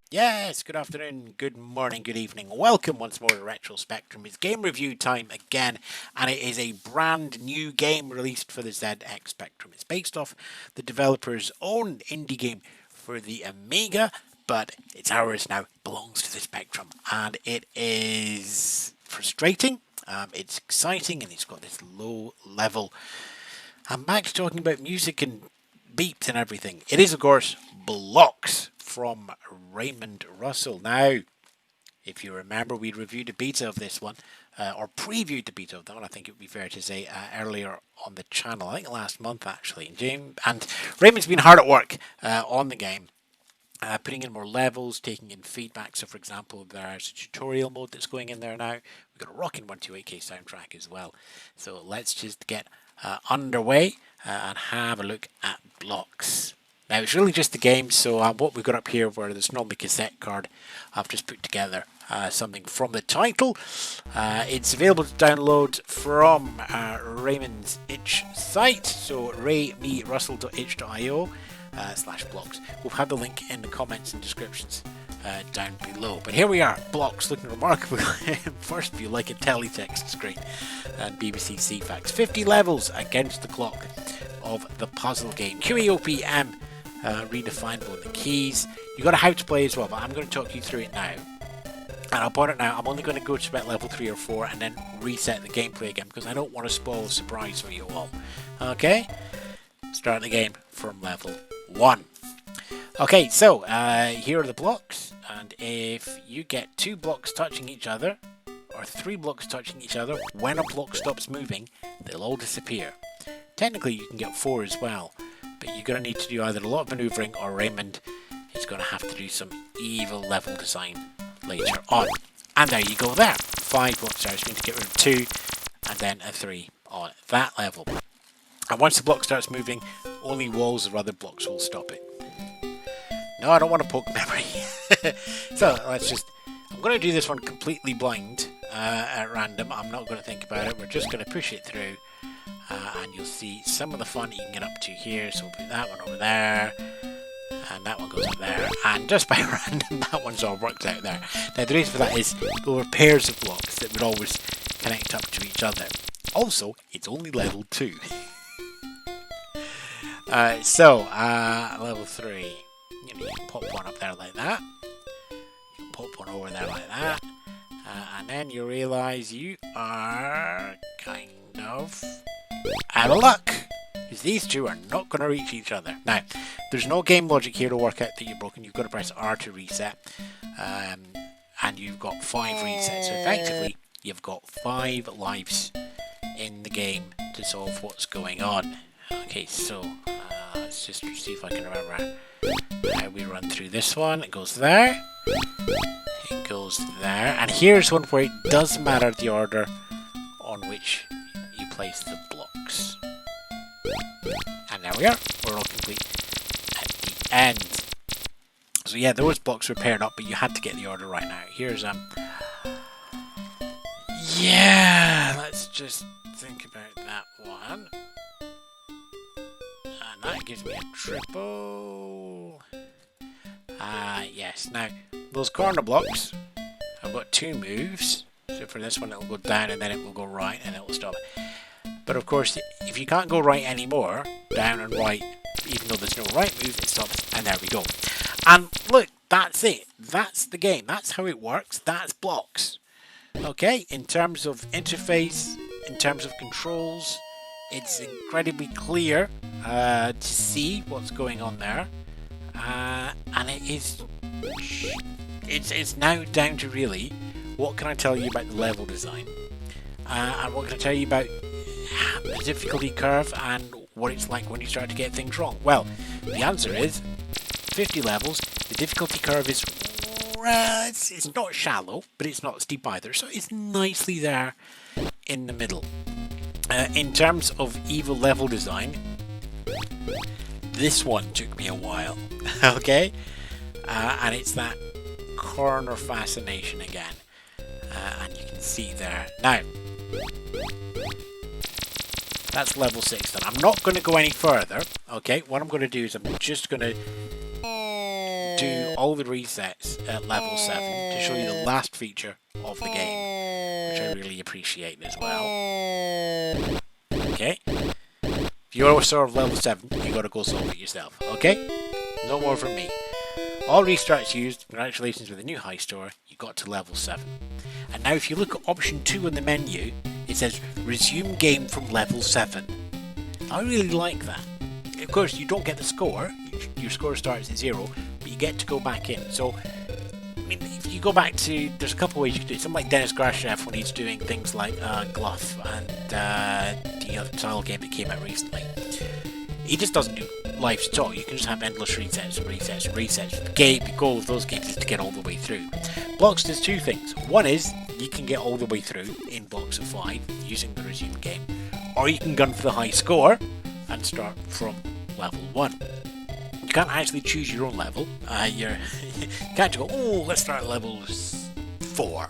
Yes, good afternoon, good morning, good evening. Welcome once more to Retro Spectrum. It's game review time again, and it is a brand new game released for the ZX Spectrum. It's based off the developer's own indie game for the Amiga, but it's ours now, belongs to the Spectrum, and it is frustrating. It's exciting, and it's got this low level. I'm back to talking about music and beeps and everything. It is, of course, Blockz from Raymond Russell. Now, if you remember, we reviewed a beta of this one, or previewed the beta of that one, I think it would be fair to say, earlier on the channel. I think last month, actually. And Raymond's been hard at work on the game. Putting in more levels, taking in feedback. So, for example, there's a tutorial mode that's going in there now. We've got a rockin' 128K soundtrack as well. So let's just get underway and have a look at Blockz. Now, it's really just the game, so what we've got up here, where there's normally cassette card, I've just put together something from the title. It's available to download from Raymond's itch site, so raymerussell.itch.io. /Blockz. We'll have the link in the comments and descriptions down below. But here we are, Blockz, looking remarkable first view like a teletext screen. And BBC CFAX. 50 levels against the clock of the puzzle game. QEOPM, redefinable in the keys. You got a how to play as well, but I'm going to talk you through it now. And I'll point it now, I'm only going to go to about level 3 or 4 and then reset the gameplay again because I don't want to spoil a surprise for you all. Okay? Start the game from level 1. Okay, so here are the blocks, and if you get 2 blocks touching each other, or 3 blocks touching each other, when a block stops moving, they'll all disappear. Technically, you can get 4 as well, but you're going to need to do either a lot of maneuvering, or Raymond is going to have to do some evil level design later on. And there you go there. 5 blocks there. It's going to get rid of 2, and then a 3 on that level. And once the block starts moving, only walls or other blocks will stop it. No, I don't want to poke memory. So I'm going to do this one completely blind at random. I'm not going to think about it. We're just going to push it through. And you'll see some of the fun you can get up to here. So we'll put that one over there. And that one goes up there. And just by random, that one's all worked out there. Now the reason for that is there were pairs of blocks that would always connect up to each other. Also, it's only level 2. Level 3. You can pop one up there like that. You can pop one over there like that. And then you realise you are kind of out of luck. Because these two are not going to reach each other. Now, there's no game logic here to work out that you're broken. You've got to press R to reset. And you've got 5 resets. So effectively, you've got 5 lives in the game to solve what's going on. Okay, so let's just see if I can remember how we run through this one. It goes there. It goes there. And here's one where it does matter the order on which you place the blocks. And there we are. We're all complete at the end. So yeah, those blocks were paired up, but you had to get the order right now. Here's yeah, let's just think about that one. And that gives me a triple. Yes. Now, those corner blocks, I've got 2 moves. So for this one, it'll go down and then it will go right and it will stop. But of course, if you can't go right anymore, down and right, even though there's no right move, it stops. And there we go. And look, that's it. That's the game. That's how it works. That's Blockz. Okay, in terms of interface, in terms of controls, it's incredibly clear to see what's going on there, and it's now down to really what can I tell you about the level design, and what can I tell you about the difficulty curve and what it's like when you start to get things wrong. Well, the answer is 50 levels. The difficulty curve is it's not shallow, but it's not steep either, so it's nicely there in the middle. In terms of evil level design, this one took me a while. Okay, and it's that corner fascination again, and you can see there now. That's level 6 then. I'm not going to go any further. Okay, what I'm going to do is I'm just going to do all the resets at level 7 to show you the last feature of the game, which I really appreciate as well. Okay? If you're sort of level 7, you gotta go solve it yourself, okay? No more from me. All restarts used, congratulations with a new high score, you got to level 7. And now if you look at option 2 in the menu, it says resume game from level 7. I really like that. Of course, you don't get the score, your score starts at 0, but you get to go back in. So, I mean, if you go back to, there's a couple of ways you can do it. Something like Dennis Grashev when he's doing things like Gluff and the other style game that came out recently. He just doesn't do lives at all. You can just have endless resets and resets and resets. The goal of those games is to get all the way through. Blockz does two things. One is, you can get all the way through in blocks of 5 using the resume game, or you can gun for the high score and start from level 1. You can't actually choose your own level. You can't just go, oh, let's start at level 4.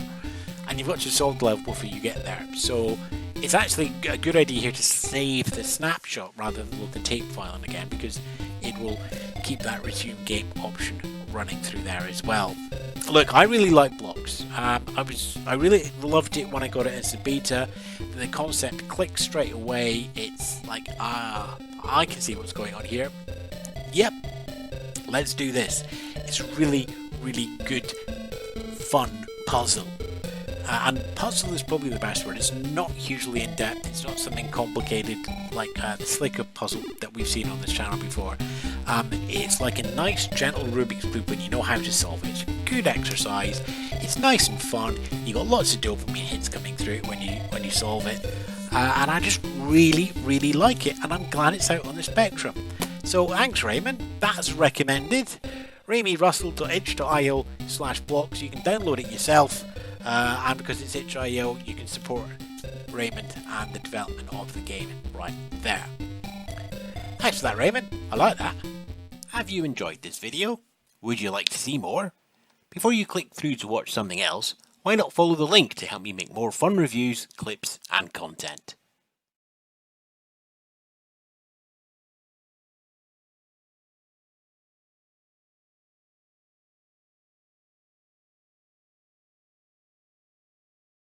And you've got to solve the level before you get there. So it's actually a good idea here to save the snapshot rather than load the tape file in again, because it will keep that resume game option running through there as well. Look, I really like Blockz. I really loved it when I got it as a beta. The concept clicks straight away. It's like, I can see what's going on here. Yep, let's do this. It's really, really good, fun puzzle. And puzzle is probably the best word. It's not hugely in depth. It's not something complicated like the slicker puzzle that we've seen on this channel before. It's like a nice, gentle Rubik's Cube when you know how to solve it. It's a good exercise. It's nice and fun. You got lots of dopamine hits coming through it when you solve it. And I just really, really like it. And I'm glad it's out on the Spectrum. So thanks, Raymond. That's recommended. RaymonRussell.itch.io/Blockz. You can download it yourself. And because it's itch.io, you can support Raymond and the development of the game right there. Thanks for that, Raymond. I like that. Have you enjoyed this video? Would you like to see more? Before you click through to watch something else, why not follow the link to help me make more fun reviews, clips and content?